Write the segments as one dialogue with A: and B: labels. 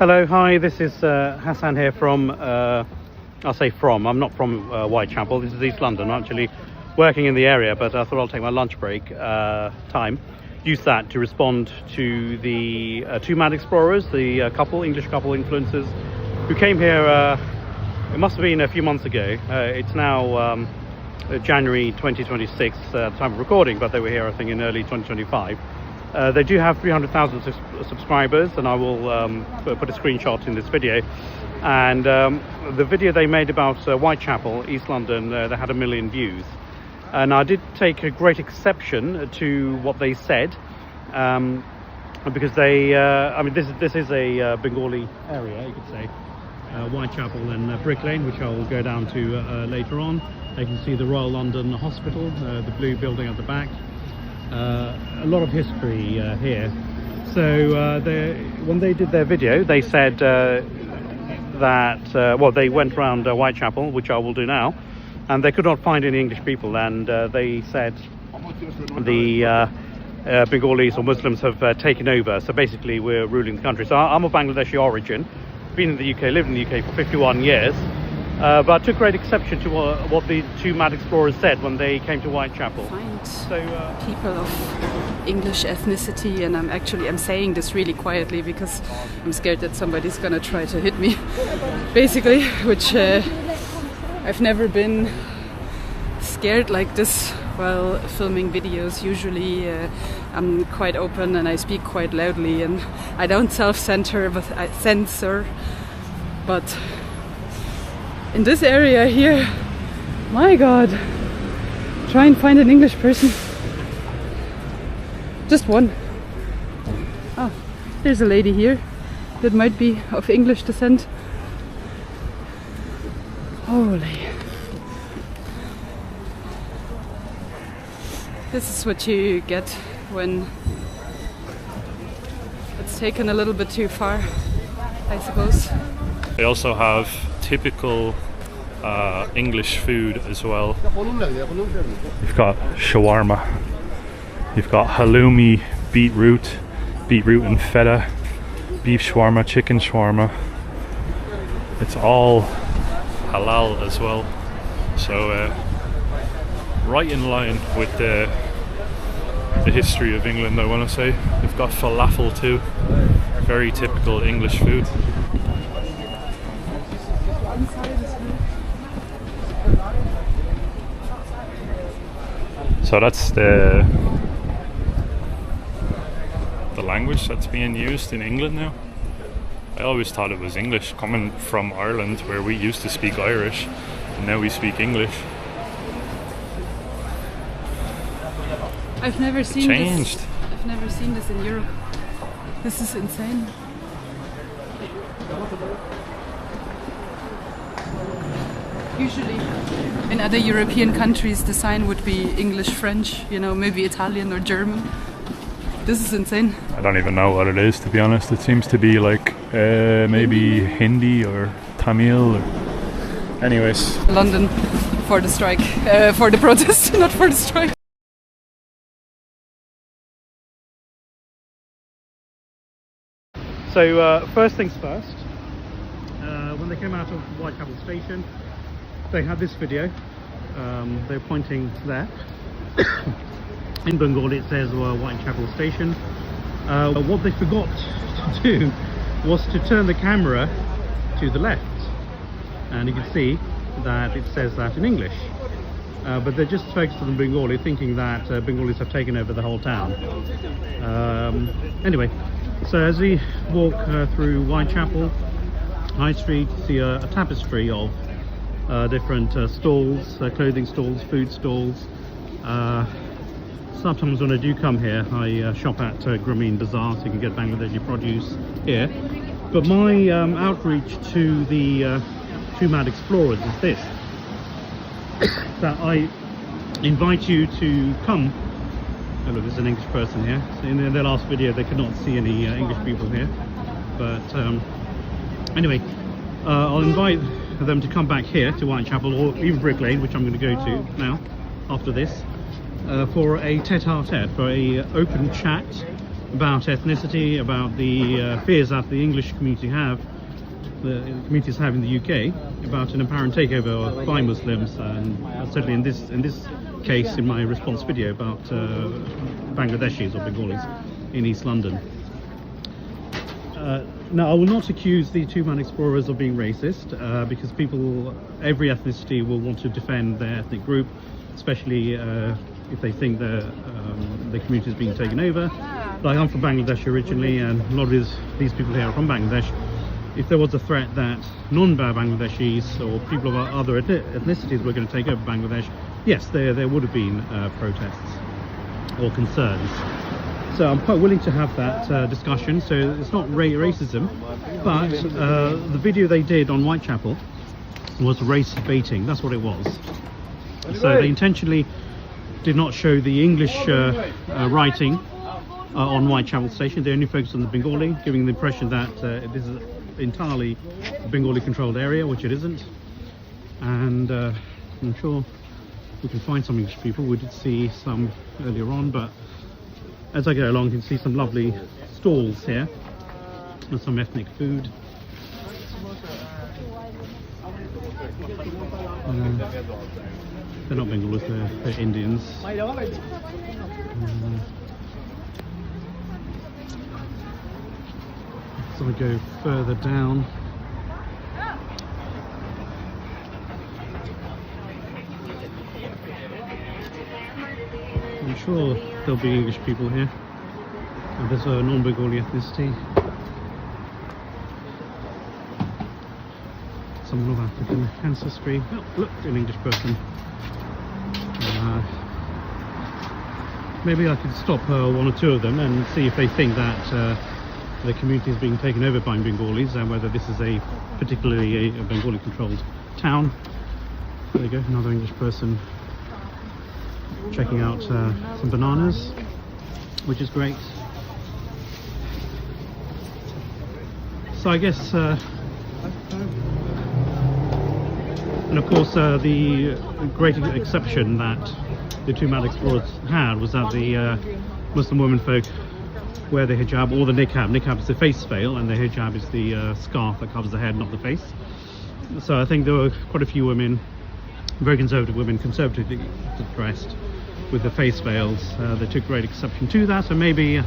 A: Hello, hi, this is Hassan here from, I'll say from, I'm not from Whitechapel, this is East London. I'm actually working in the area, but I thought I'll take my lunch break time, use that to respond to the two mad explorers, the English couple influencers, who came here, it must have been a few months ago. It's now January 2026, time of recording, but they were here I think in early 2025. They do have 300,000 subscribers, and I will put a screenshot in this video. And the video they made about Whitechapel, East London, they had 1 million views. And I did take a great exception to what they said, because they, I mean, this is a Bengali area, you could say, Whitechapel and Brick Lane, which I will go down to later on. You can see the Royal London Hospital, the blue building at the back. A lot of history here. So when they did their video, they said that well, they went around Whitechapel, which I will do now, and they could not find any English people, and they said the Bengalis or Muslims have taken over, so basically we're ruling the country. So I'm of Bangladeshi origin, been in the UK, lived in the UK for 51 years, but I took great exception to what the two mad explorers said when they came to Whitechapel.
B: So people of English ethnicity, and I'm saying this really quietly because I'm scared that somebody's gonna try to hit me, basically, which I've never been scared like this while filming videos. Usually I'm quite open and I speak quite loudly, and I don't self-censor, but I censor. But in this area here, my God, try and find an English person. Just one. Oh, there's a lady here that might be of English descent. Holy. This is what you get when it's taken a little bit too far, I suppose.
C: They also have typical English food as well. You've got shawarma, you've got halloumi, beetroot and feta, beef shawarma, chicken shawarma. It's all halal as well, so right in line with the history of England, I want to say. They've got falafel too, very typical English food. So that's the language that's being used in England now. I always thought it was English, coming from Ireland where we used to speak Irish, and now we speak English.
B: I've never seen
C: changed.
B: this. I've never seen this in Europe. This is insane. Usually in other European countries the sign would be English, French, you know, maybe Italian or German. This is insane.
C: I don't even know what it is, to be honest. It seems to be like maybe Hindi or Tamil or... Anyways.
B: London for the strike, for the protest, not for the strike.
A: So first things first, when they came out of Whitechapel station, they had this video. They're pointing there. In Bengali it says Whitechapel station. What they forgot to do was to turn the camera to the left, and you can see that it says that in English, but they're just focused on Bengali, thinking that Bengalis have taken over the whole town. Anyway, so as we walk through Whitechapel High Street, see a tapestry of different stalls, clothing stalls, food stalls. Sometimes when I do come here, I shop at Grameen Bazaar, so you can get Bangladeshi produce here. But my outreach to the two mad explorers is this: that I invite you to come. Oh look, there's an English person here. So in their last video they could not see any English people here, but anyway, I'll invite them to come back here to Whitechapel, or even Brick Lane, which I'm going to go to now after this, for a tete-a-tete, for a open chat about ethnicity, about the fears that the English community have, the communities have in the UK, about an apparent takeover by Muslims, and certainly in this case, in my response video, about Bangladeshis or Bengalis in East London. Now, I will not accuse the two man explorers of being racist, because every ethnicity will want to defend their ethnic group, especially if they think the community is being taken over. Like, I'm from Bangladesh originally, and a lot of these people here are from Bangladesh. If there was a threat that non-Bangladeshis or people of other ethnicities were going to take over Bangladesh, yes, there would have been protests or concerns. So I'm quite willing to have that discussion. So it's not racism, but the video they did on Whitechapel was race baiting. That's what it was. So they intentionally did not show the English writing on Whitechapel station. They only focused on the Bengali, giving the impression that this is entirely a Bengali controlled area, which it isn't. And I'm sure we can find some English people. We did see some earlier on, but as I go along, you can see some lovely stalls here with some ethnic food. They're not Bengalis, they're Indians. So we go further down. I'm sure there'll be English people here. And there's a non-Bengali ethnicity. Some North African ancestry. Oh, look, an English person. Maybe I could stop one or two of them and see if they think that the community is being taken over by Bengalis, and whether this is particularly a Bengali controlled town. There you go, another English person checking out some bananas, which is great. So I guess, and of course the great exception that the two mad explorers had was that the Muslim women folk wear the hijab or the niqab. Niqab is the face veil, and the hijab is the scarf that covers the head, not the face. So I think there were quite a few women, very conservative women, conservatively dressed with the face veils. They took great exception to that, and maybe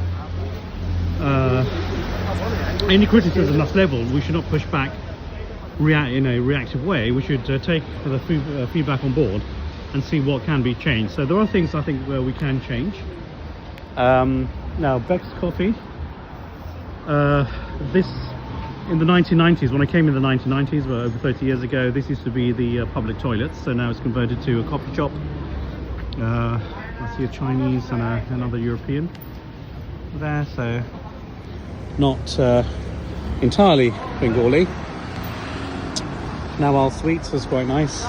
A: any criticism that's leveled, we should not push back in a reactive way. We should take the feedback on board and see what can be changed. So there are things I think where we can change. Now, Beck's Coffee. This, in the 1990s, when I came in the 1990s, well, over 30 years ago, this used to be the public toilets. So now it's converted to a coffee shop. I see a Chinese and another European there, so not entirely Bengali. Nawal Sweets was quite nice.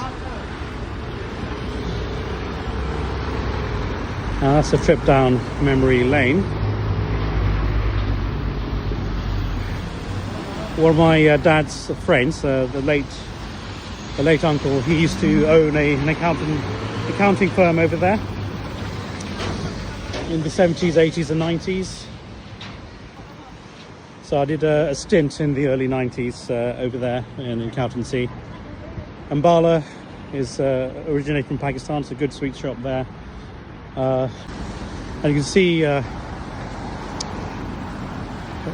A: Now that's a trip down memory lane. One of my dad's friends, the late uncle, he used to own an accounting firm over there in the 70s, 80s and 90s. So I did a stint in the early 90s over there in accountancy. Ambala is originated from Pakistan. It's a good sweet shop there. And you can see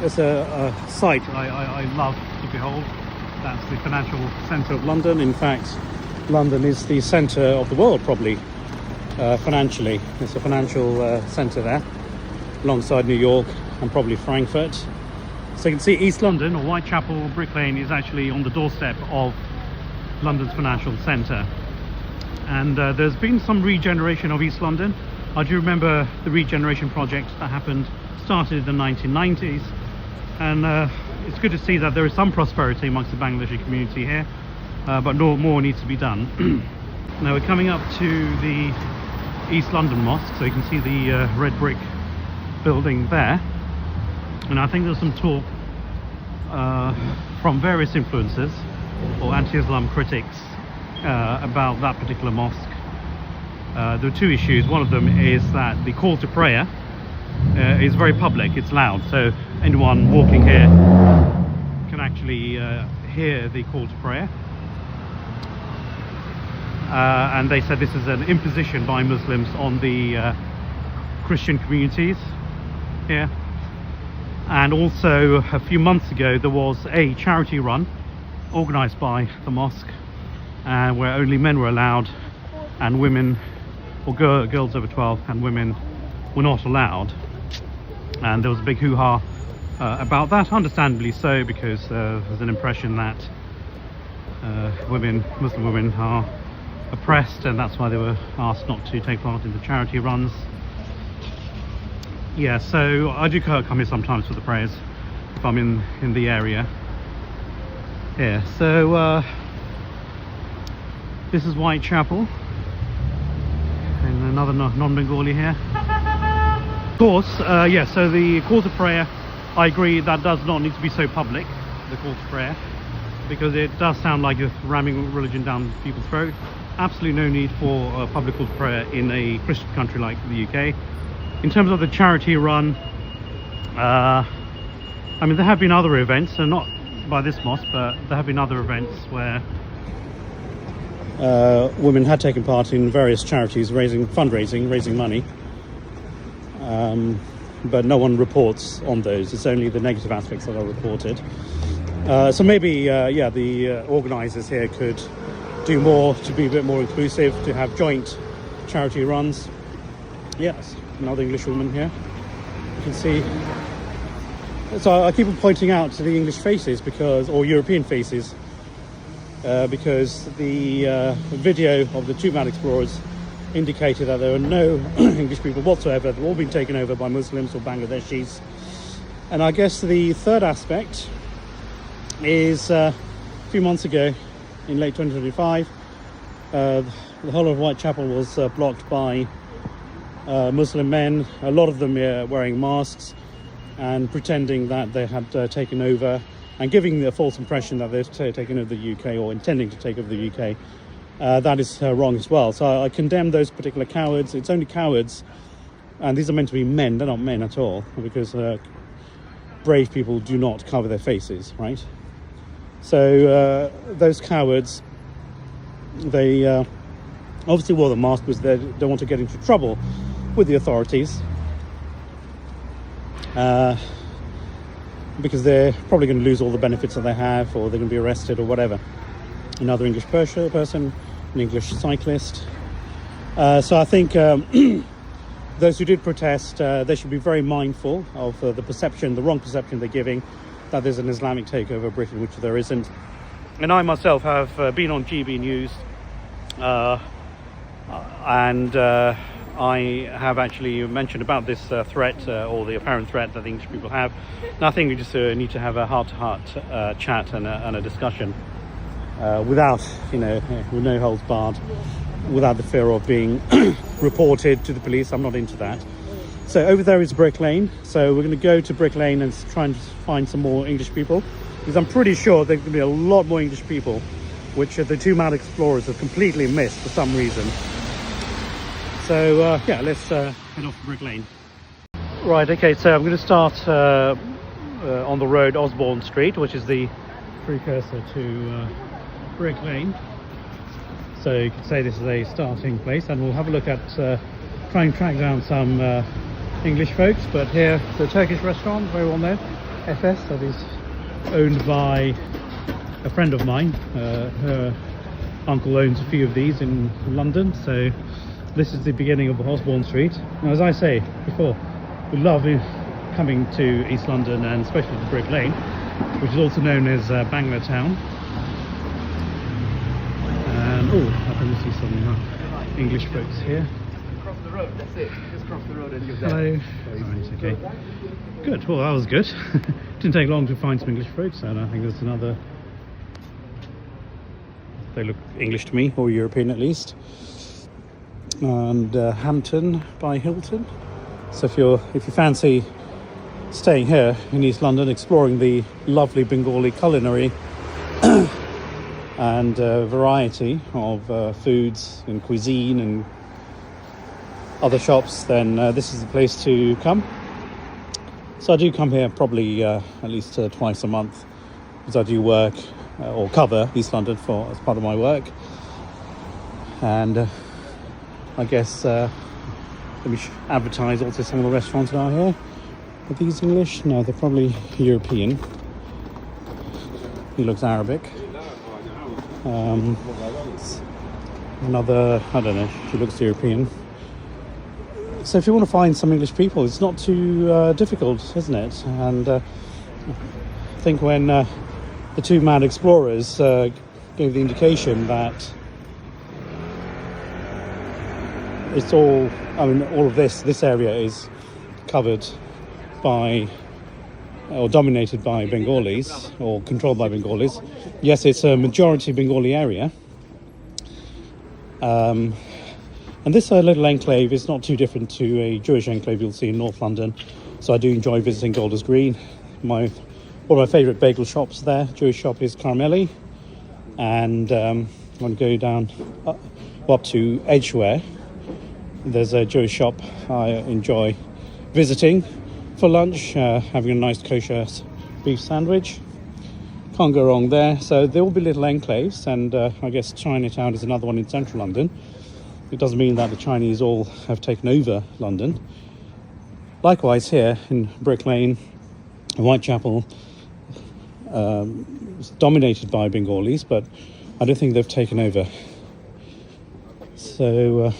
A: it's a site I love to behold. That's the financial centre of London. In fact, London is the centre of the world, probably, financially. It's a financial centre there, alongside New York and probably Frankfurt. So you can see East London, or Whitechapel, Brick Lane, is actually on the doorstep of London's financial centre. And there's been some regeneration of East London. I do remember the regeneration project that started in the 1990s. And it's good to see that there is some prosperity amongst the Bangladeshi community here, but more needs to be done. Now we're coming up to the East London Mosque, so you can see the red brick building there. And I think there's some talk from various influencers or anti-Islam critics about that particular mosque. There are two issues. One of them is that the call to prayer is very public, it's loud, so anyone walking here can actually hear the call to prayer. And they said this is an imposition by Muslims on the Christian communities here. And also a few months ago there was a charity run organised by the mosque where only men were allowed and women, or girls over 12 and women, were not allowed. And there was a big hoo-ha about that, understandably so, because there's an impression that Muslim women are oppressed, and that's why they were asked not to take part in the charity runs. Yeah, so I do come here sometimes for the prayers if I'm in the area. Yeah, so this is Whitechapel, and another non-Bengali here. Of course, yeah, so the call to prayer, I agree that does not need to be so public, the call to prayer, because it does sound like you're ramming religion down people's throats. Absolutely no need for a public call to prayer in a Christian country like the UK. In terms of the charity run, I mean, there have been other events, so not by this mosque, but there have been other events where women had taken part in various charities, raising money, but no one reports on those. It's only the negative aspects that are reported. So maybe, yeah, the organisers here could do more to be a bit more inclusive, to have joint charity runs. Yes, another English woman here. You can see. So I keep on pointing out to the English faces or European faces, because the video of the two mad explorers indicated that there are no English people whatsoever. They've all been taken over by Muslims or Bangladeshis. And I guess the third aspect is a few months ago, in late 2025, the whole of Whitechapel was blocked by Muslim men, a lot of them wearing masks and pretending that they had taken over and giving the false impression that they've taken over the UK or intending to take over the UK. That is wrong as well. So I condemn those particular cowards. It's only cowards, and these are meant to be men. They're not men at all, because brave people do not cover their faces, right? So those cowards, they obviously wore the mask because they don't want to get into trouble with the authorities, because they're probably going to lose all the benefits that they have, or they're going to be arrested or whatever. Another English person, an English cyclist. So I think those who did protest, they should be very mindful of the wrong perception they're giving, that there's an Islamic takeover of Britain, which there isn't. And I myself have been on GB News, and I have actually mentioned about this threat, or the apparent threat that the English people have. And I think we just need to have a heart-to-heart chat and a discussion, without, with no holds barred, without the fear of being reported to the police. I'm not into that. So over there is Brick Lane. So we're going to go to Brick Lane and try and find some more English people, because I'm pretty sure there's going to be a lot more English people, which the two mad explorers have completely missed for some reason. So yeah, let's head off to Brick Lane. Right, okay, so I'm going to start on the road Osborne Street, which is the precursor to Brick Lane. So you could say this is a starting place, and we'll have a look at try and track down some English folks. But here, the Turkish restaurant, very well known, FS, that is owned by a friend of mine. Her uncle owns a few of these in London, so this is the beginning of Osborne Street. Now, as I say before, we love coming to East London, and especially to Brick Lane, which is also known as Bangla Town. And I can see some English folks here.
D: Cross the road, that's it. Just cross the road and you're there.
A: Hello. Right, okay. Good, well that was good. Didn't take long to find some English folks, and I think there's another. They look English to me, or European at least. And Hampton by Hilton. So if you fancy staying here in East London, exploring the lovely Bengali culinary and variety of foods and cuisine and other shops, then this is the place to come. So I do come here probably at least twice a month, because I do work or cover East London as part of my work. And I guess let me advertise also some of the restaurants that are here. Are these English? No, they're probably European. He looks Arabic. Another, I don't know, she looks European. So if you want to find some English people, it's not too difficult, isn't it? And I think when the two mad explorers gave the indication that it's all, I mean, all of this area is covered by or dominated by Bengalis or controlled by Bengalis. Yes, it's a majority Bengali area. And this little enclave is not too different to a Jewish enclave you'll see in North London. So I do enjoy visiting Golders Green. One of my favourite bagel shops there, Jewish shop, is Carmeli. And I'm going to go down up to Edgware. There's a Jewish shop I enjoy visiting for lunch, having a nice kosher beef sandwich. Can't go wrong there. So there will be little enclaves, and I guess Chinatown is another one in central London. It doesn't mean that the Chinese all have taken over London. Likewise here in Brick Lane, Whitechapel, it's dominated by Bengalis, but I don't think they've taken over. So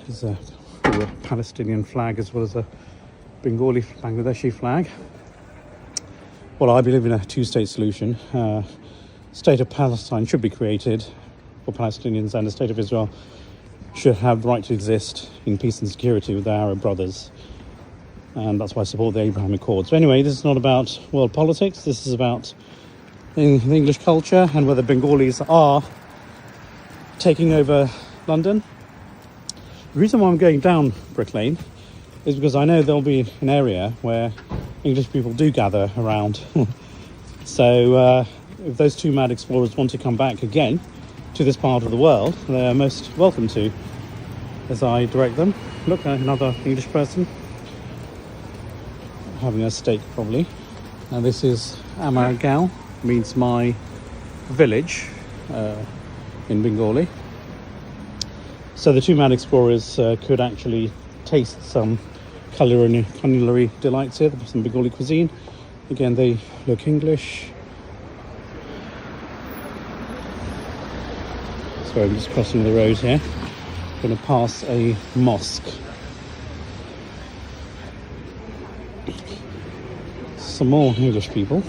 A: there's a Palestinian flag as well as a Bengali Bangladeshi flag. Well, I believe in a two-state solution. State of Palestine should be created for Palestinians, and the State of Israel should have the right to exist in peace and security with their Arab brothers. And that's why I support the Abraham Accords. But anyway, this is not about world politics. This is about the English culture and whether Bengalis are taking over London. The reason why I'm going down Brick Lane is because I know there'll be an area where English people do gather around. So if those two mad explorers want to come back again to this part of the world, they're most welcome to, as I direct them. Look, another English person having a steak probably. And this is Amargaon, means my village in Bengali. So the two mad explorers could actually taste some culinary delights here, some Bengali cuisine. Again, they look English. Sorry, I'm just crossing the road here. I'm going to pass a mosque. Some more English people.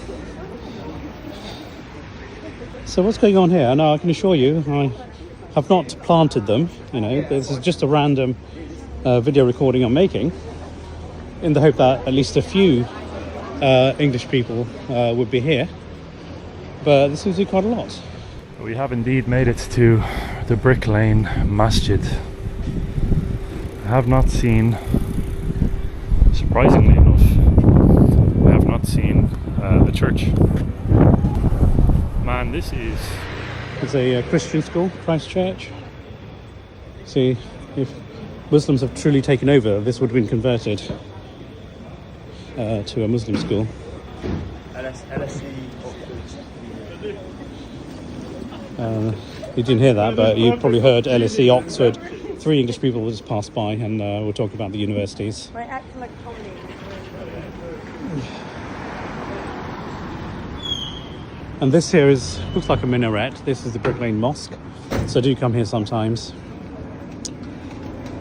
A: So what's going on here? No, I can assure you, I have not planted them. You know, this is just a random video recording I'm making, in the hope that at least a few English people would be here. But this seems to be quite a lot.
C: We have indeed made it to the Brick Lane Masjid. I have not seen, surprisingly enough, I have not seen a church. Man, this is...
A: It's a Christian school, Christ Church. See, if Muslims have truly taken over, this would have been converted to a Muslim school. You didn't hear that, but you probably heard LSE Oxford. 3 English people just passed by, and we'll talk about the universities. And this here looks like a minaret. This is the Brick Lane Mosque, so do come here sometimes.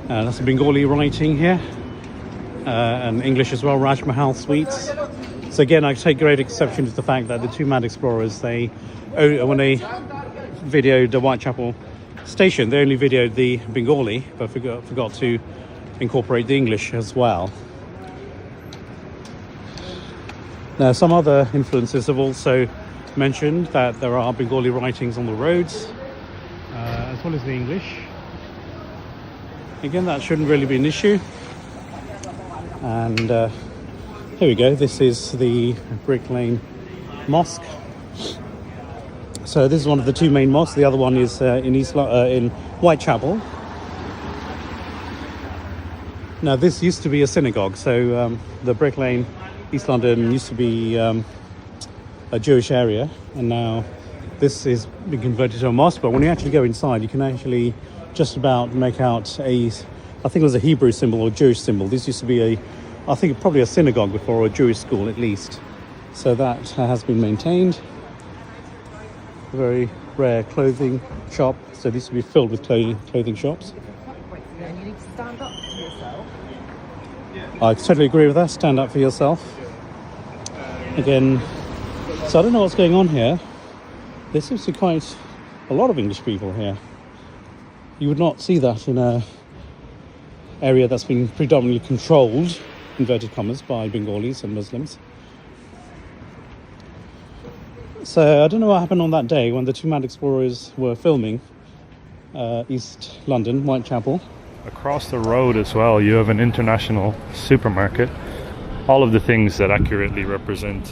A: That's a Bengali writing here, and English as well, Raj Mahal Sweets. So again, I take great exception to the fact that the two mad explorers, when they videoed the Whitechapel station, they only videoed the Bengali, but forgot to incorporate the English as well. Now, some other influences have also mentioned that there are Bengali writings on the roads, as well as the English. Again, that shouldn't really be an issue. And here we go. This is the Brick Lane Mosque. So this is one of the 2 main mosques. The other one is in Whitechapel. Now, this used to be a synagogue. So the Brick Lane, East London, used to be a Jewish area, and now this is being converted to a mosque. But when you actually go inside, you can actually just about make out I think it was a Hebrew symbol or Jewish symbol. This used to be I think probably a synagogue before, or a Jewish school at least. So that has been maintained. A very rare clothing shop. So this used to be filled with clothing shops.
E: And you need to stand up to yourself.
A: I totally agree with that. Stand up for yourself. Again, so I don't know what's going on here. There seems to be quite a lot of English people here. You would not see that in a area that's been predominantly controlled, inverted commas, by Bengalis and Muslims. So I don't know what happened on that day when the two mad explorers were filming East London, Whitechapel.
C: Across the road as well, you have an international supermarket. All of the things that accurately represent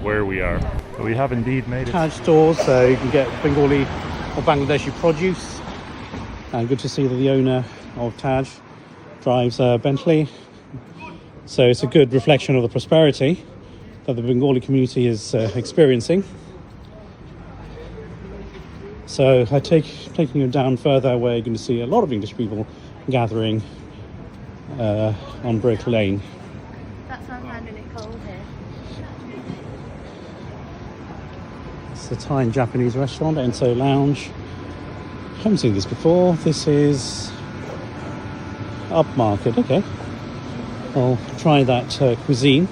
C: where we are. But we have indeed made it.
A: Taj stores, so you can get Bengali or Bangladeshi produce. And good to see that the owner of Taj drives a Bentley. So it's a good reflection of the prosperity that the Bengali community is experiencing. So taking you down further, where you're going to see a lot of English people gathering on Brick Lane.
E: That's why I'm finding it cold here.
A: It's a Thai and Japanese restaurant, Enso Lounge. Haven't seen this before. This is upmarket. Okay, I'll try that cuisine.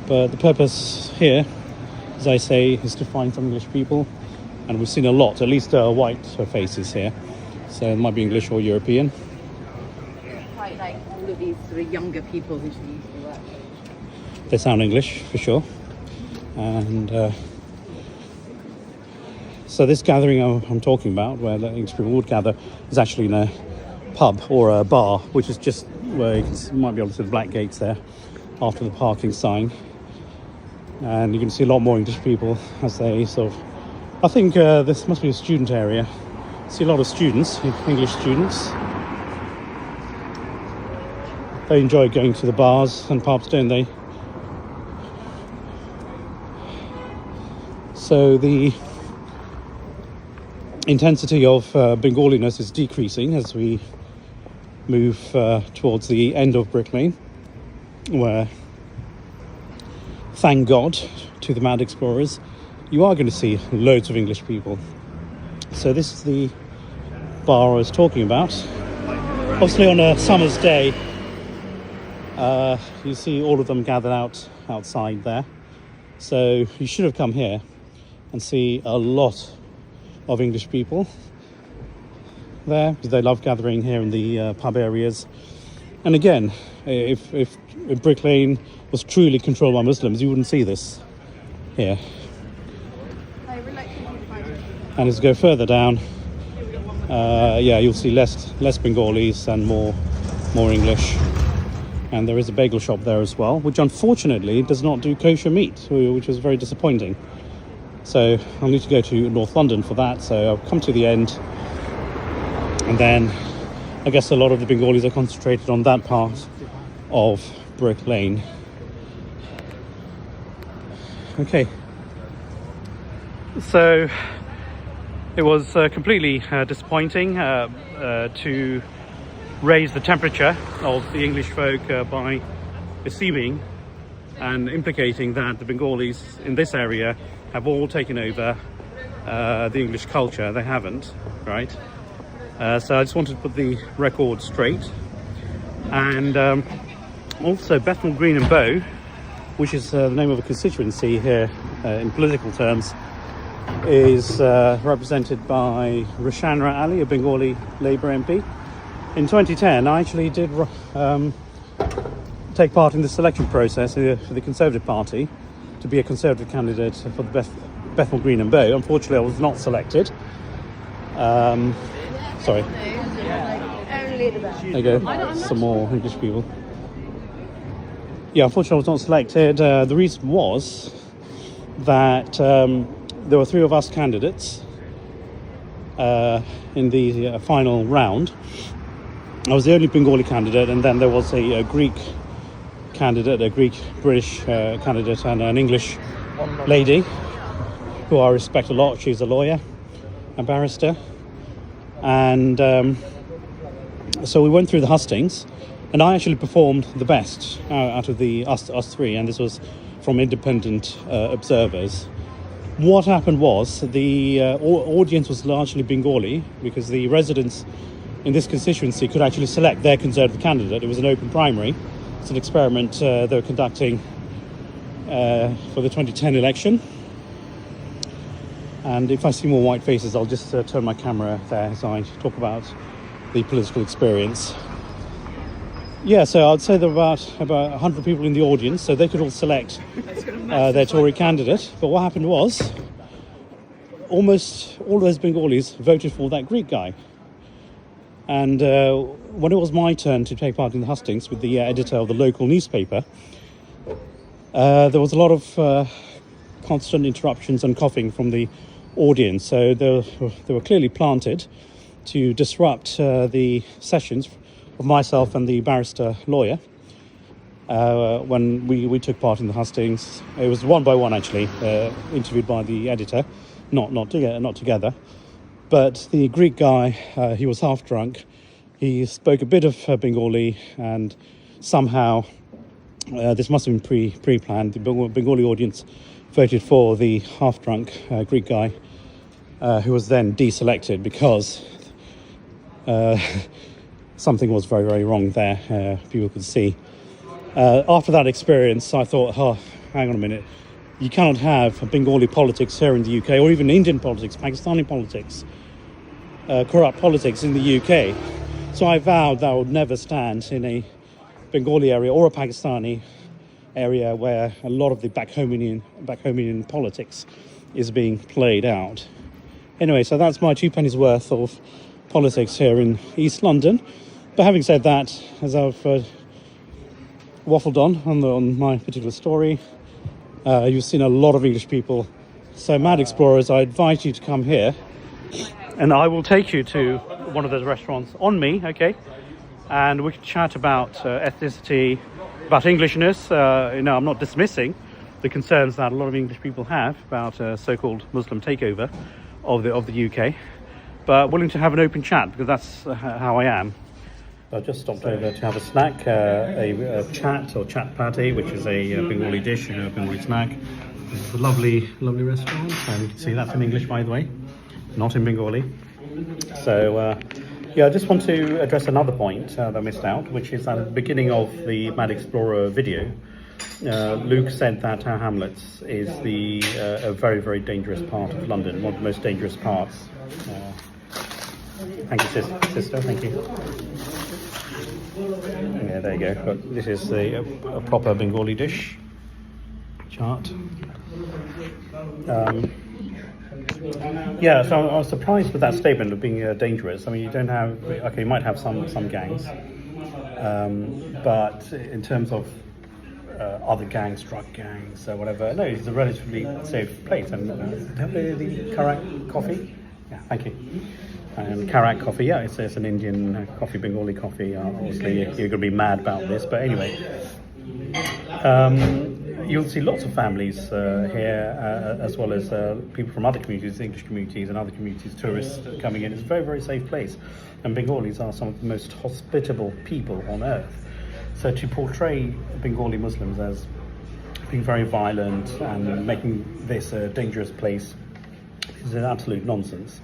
A: But the purpose here, as I say, is to find some English people, and we've seen a lot, at least white faces here. So it might be English or European.
E: Quite like all of these sort of younger people who used to work.
A: They sound English for sure. And so this gathering I'm talking about, where the English people would gather, is actually in a pub or a bar, which is just where you might be able to see the black gates there after the parking sign. And you can see a lot more English people as they sort of, I think this must be a student area. See a lot of students, English students. They enjoy going to the bars and pubs, don't they? So the intensity of Bengaliness is decreasing as we move towards the end of Brick Lane, where, thank God to the mad explorers, you are going to see loads of English people. So this is the bar I was talking about. Obviously on a summer's day, you see all of them gathered outside there. So you should have come here and see a lot of English people there, because they love gathering here in the pub areas. And again, if Brick Lane was truly controlled by Muslims, you wouldn't see this here. And as you go further down, you'll see less Bengalis and more English. And there is a bagel shop there as well, which unfortunately does not do kosher meat, which was very disappointing. So I'll need to go to North London for that. So I'll come to the end, and then I guess a lot of the Bengalis are concentrated on that part of Brick Lane. Okay. So it was completely disappointing to raise the temperature of the English folk by assuming and implicating that the Bengalis in this area have all taken over the English culture. They haven't, right? So I just wanted to put the record straight. And also Bethnal Green and Bow, which is the name of a constituency here in political terms, is represented by Roshanra Ali, a Bengali Labour MP. In 2010, I actually did take part in the selection process for the Conservative Party to be a Conservative candidate for the Bethnal Green and Bow. Unfortunately, I was not selected. Sorry. There you go, some more English people. Yeah, unfortunately I was not selected. The reason was that there were 3 of us candidates in the final round, I was the only Bengali candidate, and then there was a Greek candidate, a Greek-British candidate, and an English lady who I respect a lot. She's a lawyer, a barrister. And so we went through the hustings, and I actually performed the best out of us three, and this was from independent observers. What happened was the audience was largely Bengali, because the residents in this constituency could actually select their Conservative candidate. It was an open primary. It's an experiment they were conducting for the 2010 election. And if I see more white faces, I'll just turn my camera there as I talk about the political experience. Yeah, so I'd say there were about 100 people in the audience, so they could all select their Tory candidate. But what happened was, almost all those Bengalis voted for that Greek guy. And when it was my turn to take part in the hustings with the editor of the local newspaper, there was a lot of constant interruptions and coughing from the audience. So they were clearly planted to disrupt the sessions of myself and the barrister lawyer when we took part in the hustings. It was one by one, actually, interviewed by the editor, not together. But the Greek guy, he was half drunk. He spoke a bit of Bengali, and somehow this must have been pre-planned. The Bengali audience voted for the half-drunk Greek guy, who was then deselected because something was very, very wrong there. People could see. After that experience, I thought, oh, hang on a minute. You cannot have Bengali politics here in the UK, or even Indian politics, Pakistani politics, corrupt politics in the UK. So I vowed that I would never stand in a Bengali area or a Pakistani area where a lot of the back home Indian politics is being played out. Anyway, so that's my 2 pennies worth of politics here in East London. But having said that, as I've waffled on my particular story, you've seen a lot of English people. So Mad Explorers, I invite you to come here, and I will take you to one of those restaurants on me, okay? And we can chat about ethnicity, about Englishness. I'm not dismissing the concerns that a lot of English people have about so-called Muslim takeover of the UK, but willing to have an open chat, because that's how I am. I just stopped over to have a snack, a chat or chat patty, which is a Bengali dish, a Bengali snack. This is a lovely restaurant, and you can see that's in English, by the way, not in Bengali. So I just want to address another point that I missed out, which is at the beginning of the Mad Explorer video, Luke said that Tower Hamlets is a very, very dangerous part of London, one of the most dangerous parts. Thank you, sister. Thank you. Yeah, there you go. But this is a proper Bengali dish. Chaat. So I was surprised with that statement of being dangerous. I mean, you might have some gangs, but in terms of other gangs, drug gangs, whatever, no, it's a relatively safe place. And have the Karak coffee? Yeah, thank you. And Karak coffee, yeah, it's an Indian coffee, Bengali coffee. Obviously, you're going to be mad about this, but anyway. You'll see lots of families here, as well as people from other communities, English communities and other communities, tourists coming in. It's a very, very safe place. And Bengalis are some of the most hospitable people on earth. So to portray Bengali Muslims as being very violent and making this a dangerous place is an absolute nonsense.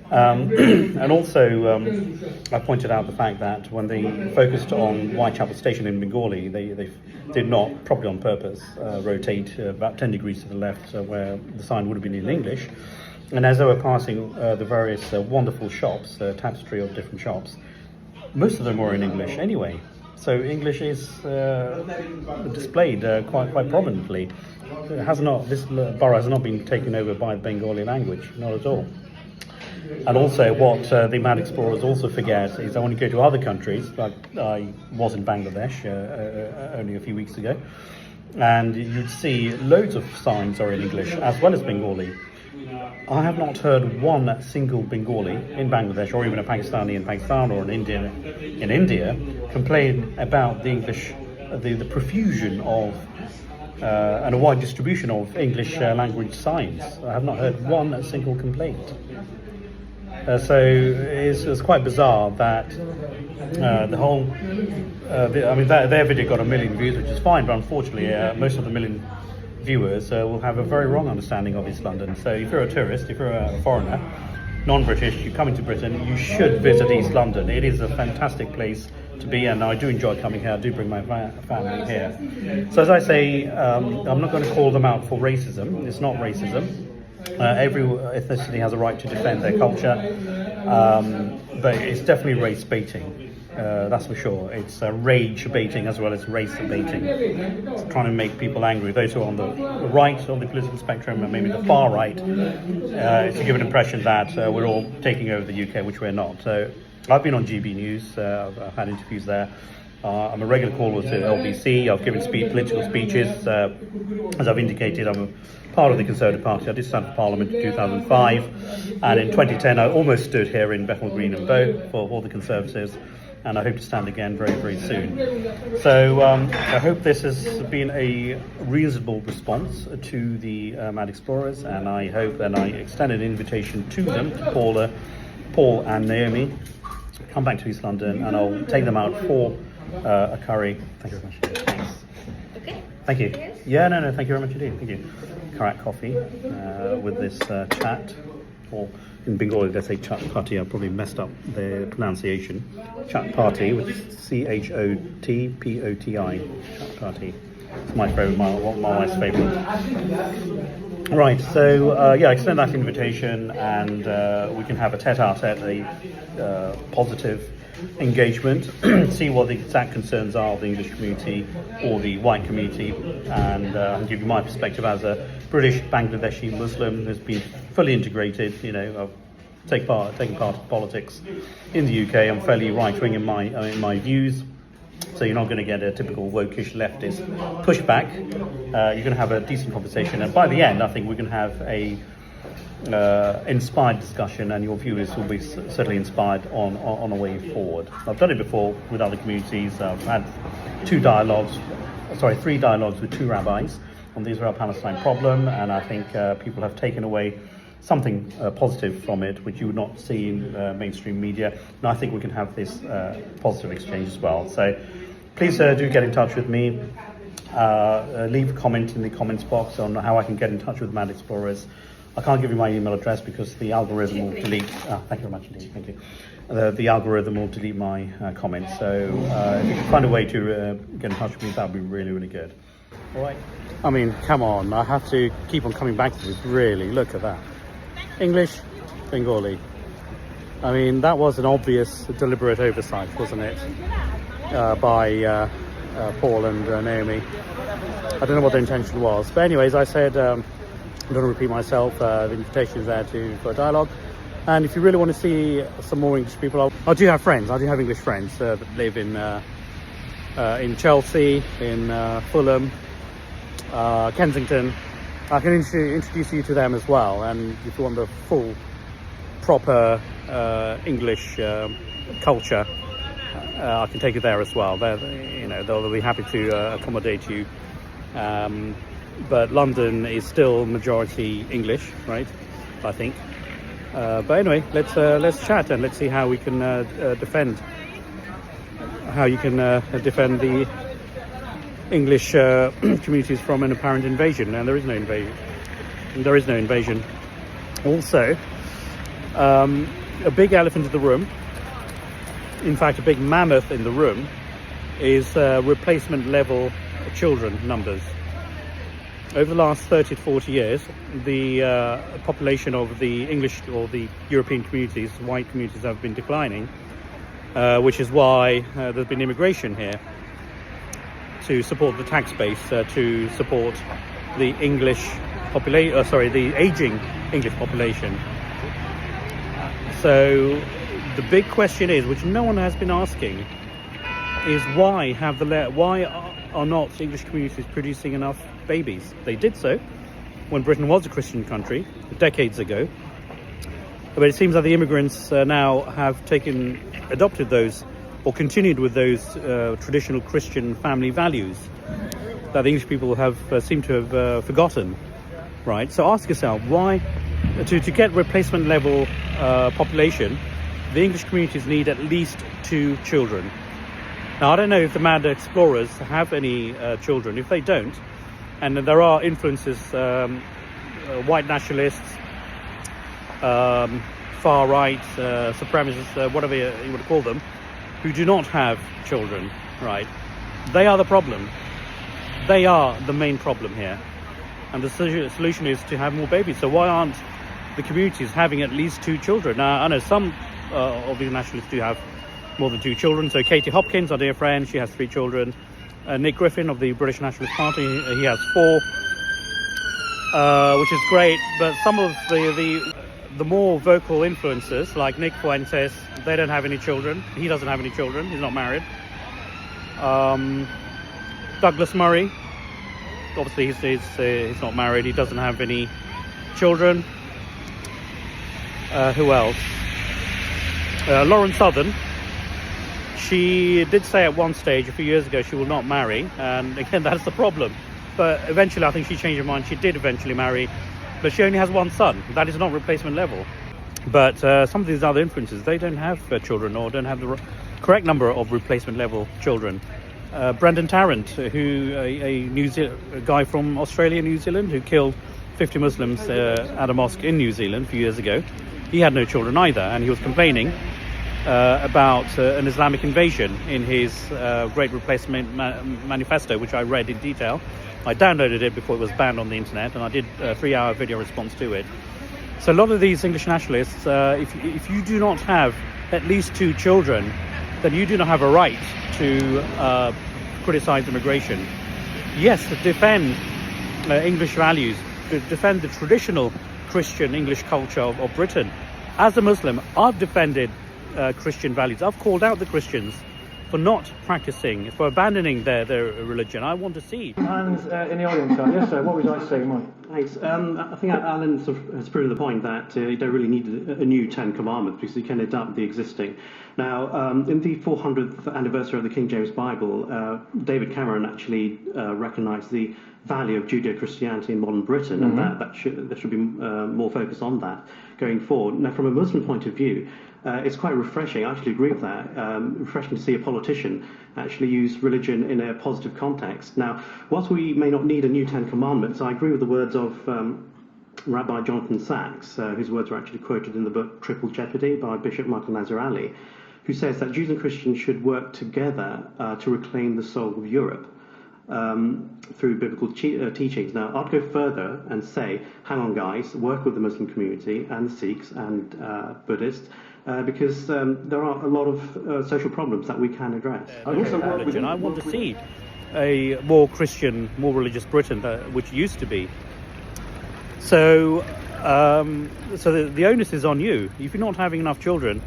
A: And also, I pointed out the fact that when they focused on Whitechapel Station in Bengali, they did not, probably on purpose, rotate about 10 degrees to the left, where the sign would have been in English. And as they were passing the various wonderful shops, tapestry of different shops, most of them were in English anyway. So English is displayed quite prominently. This borough has not been taken over by the Bengali language, not at all. And also what the Mad Explorers also forget is that when you go to other countries, like I was in Bangladesh only a few weeks ago, and you'd see loads of signs are in English as well as Bengali. I have not heard one single Bengali in Bangladesh, or even a Pakistani in Pakistan, or an Indian in India, complain about the English, the profusion of and a wide distribution of English language signs. I have not heard one single complaint. So it's quite bizarre that the whole, I mean, their video got 1 million views, which is fine, but unfortunately most of the million viewers will have a very wrong understanding of East London. So if you're a tourist, if you're a foreigner, non-British, you're coming to Britain, you should visit East London. It is a fantastic place to be, and I do enjoy coming here. I do bring my family here. So as I say, I'm not going to call them out for racism. It's not racism. Every ethnicity has a right to defend their culture, but it's definitely race baiting. That's for sure. It's rage baiting as well as race baiting. It's trying to make people angry. Those who are on the right of the political spectrum and maybe the far right, to give an impression that we're all taking over the UK, which we're not. So I've been on GB News. I've had interviews there. I'm a regular caller to LBC. I've given political speeches. As I've indicated, I'm a part of the Conservative Party. I did stand for Parliament in 2005, and in 2010 I almost stood here in Bethnal Green and Bow for the Conservatives, and I hope to stand again very, very soon. So I hope this has been a reasonable response to the Mad Explorers, and I hope that I extend an invitation to them, to Paul and Naomi, come back to East London, and I'll take them out for a curry. Thank you very much. Thanks.
E: Okay.
A: Thank you.
E: Yes.
A: Yeah, no, thank you very much indeed. Thank you. Karak coffee with this chat, or in Bengali they say chat party. I probably messed up the pronunciation. Chat party with CHOTPOTI. Chat party. It's my favourite, my wife's favourite. Right, so yeah, extend that invitation, and we can have a tete-a-tete, a positive engagement, see what the exact concerns are of the English community or the white community, and I'll give you my perspective as a British Bangladeshi Muslim who's been fully integrated. You know, I've taken part in politics in the UK. I'm fairly right-wing in my views. So you're not going to get a typical wokish leftist pushback. You're going to have a decent conversation, and by the end, I think we're going to have a inspired discussion, and your viewers will be certainly inspired on a way forward. I've done it before with other communities. I've had 3 dialogues with 2 rabbis on the Israel-Palestine problem, and I think people have taken away something positive from it, which you would not see in mainstream media. And I think we can have this positive exchange as well. So please do get in touch with me. Leave a comment in the comments box on how I can get in touch with Mad Explorers. I can't give you my email address because the algorithm will delete. Thank you very much indeed. Thank you. The algorithm will delete my comments. So if you can find a way to get in touch with me, that would be really, really good. All right. I mean, come on. I have to keep on coming back to this. Really, look at that. English, Bengali. I mean, that was an obvious, deliberate oversight, wasn't it? By Paul and Naomi. I don't know what the intention was. But anyways, I said, I don't want to repeat myself, the invitation is there for a dialogue. And if you really want to see some more English people, I do have friends. I do have English friends that live in Chelsea, in Fulham, Kensington. I can introduce you to them as well. And if you want the full, proper English culture, I can take you there as well. They'll be happy to accommodate you. But London is still majority English, right? I think. But anyway, let's chat and let's see how we can defend. How you can defend the English communities from an apparent invasion, and there is no invasion. There is no invasion. Also, a big elephant in the room. In fact, a big mammoth in the room is replacement level children numbers. Over the last 30 to 40 years, the population of the English or the European communities, white communities, have been declining, which is why there's been immigration here to support the tax base, to support the English population. The aging English population. So the big question is, which no one has been asking, is why are not English communities producing enough babies? They did so when Britain was a Christian country decades ago. But it seems that the immigrants now have adopted those, or continued with those traditional Christian family values that the English people have seem to have forgotten, right? So ask yourself, why, to get replacement level population, the English communities need at least 2 children. Now, I don't know if the mad explorers have any children. If they don't, and there are influences, white nationalists, far right, supremacists, whatever you would call them, who do not have children, right? They are the problem. They are the main problem here. And the solution is to have more babies. So why aren't the communities having at least 2 children? Now, I know some of the nationalists do have more than 2 children. So Katie Hopkins, our dear friend, she has 3 children. Nick Griffin of the British Nationalist Party, he has 4, which is great. But some of the more vocal influencers, like Nick Fuentes, they don't have any children. He doesn't have any children. He's not married. Douglas Murray, obviously he's not married. He doesn't have any children. Who else? Lauren Southern. She did say at one stage a few years ago she will not marry, and again that's the problem. But eventually I think she changed her mind. She did eventually marry, but she only has 1 son. That is not replacement level. But some of these other influences, they don't have children, or don't have the correct number of replacement level children. Brendan Tarrant, who a guy from Australia, New Zealand, who killed 50 Muslims at a mosque in New Zealand a few years ago. He had no children either, and he was complaining about an Islamic invasion in his Great Replacement Manifesto, which I read in detail. I downloaded it before it was banned on the internet, and I did a 3-hour video response to it. So a lot of these English nationalists, if you do not have at least 2 children, then you do not have a right to criticize immigration. Yes, to defend English values, to defend the traditional Christian English culture of Britain. As a Muslim, I've defended Christian values. I've called out the Christians for not practicing, for abandoning their religion. I want to see.
F: Hands in the audience, sir. Yes, sir. What would you like to say, Mike?
A: Thanks. I think Alan sort of has proven the point that you don't really need a new 10 Commandments, because you can adapt the existing. Now, in the 400th anniversary of the King James Bible, David Cameron actually recognised the value of Judeo-Christianity in modern Britain, and there should be more focus on that going forward. Now, from a Muslim point of view, it's quite refreshing. I actually agree with that. Refreshing to see a politician actually use religion in a positive context. Now, whilst we may not need a new 10 Commandments, I agree with the words of Rabbi Jonathan Sacks, whose words are actually quoted in the book Triple Jeopardy by Bishop Michael Nazir Ali, who says that Jews and Christians should work together to reclaim the soul of Europe through biblical teachings. Now, I'd go further and say, hang on guys, work with the Muslim community and the Sikhs and Buddhists, because there are a lot of social problems that we can address.
F: I
A: want to see a more Christian, more religious Britain, which used to be. So, the onus is on you. If you're not having enough children,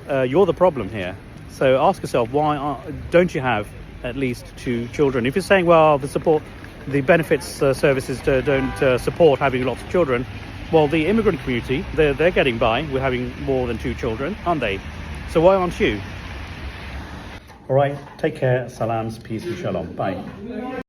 A: you're the problem here. So ask yourself, why don't you have at least 2 children? If you're saying, well, the benefits services don't support having lots of children, well, the immigrant community, they're getting by with having more than 2 children, aren't they? So why aren't you? All right, take care, salams, peace and shalom. Bye.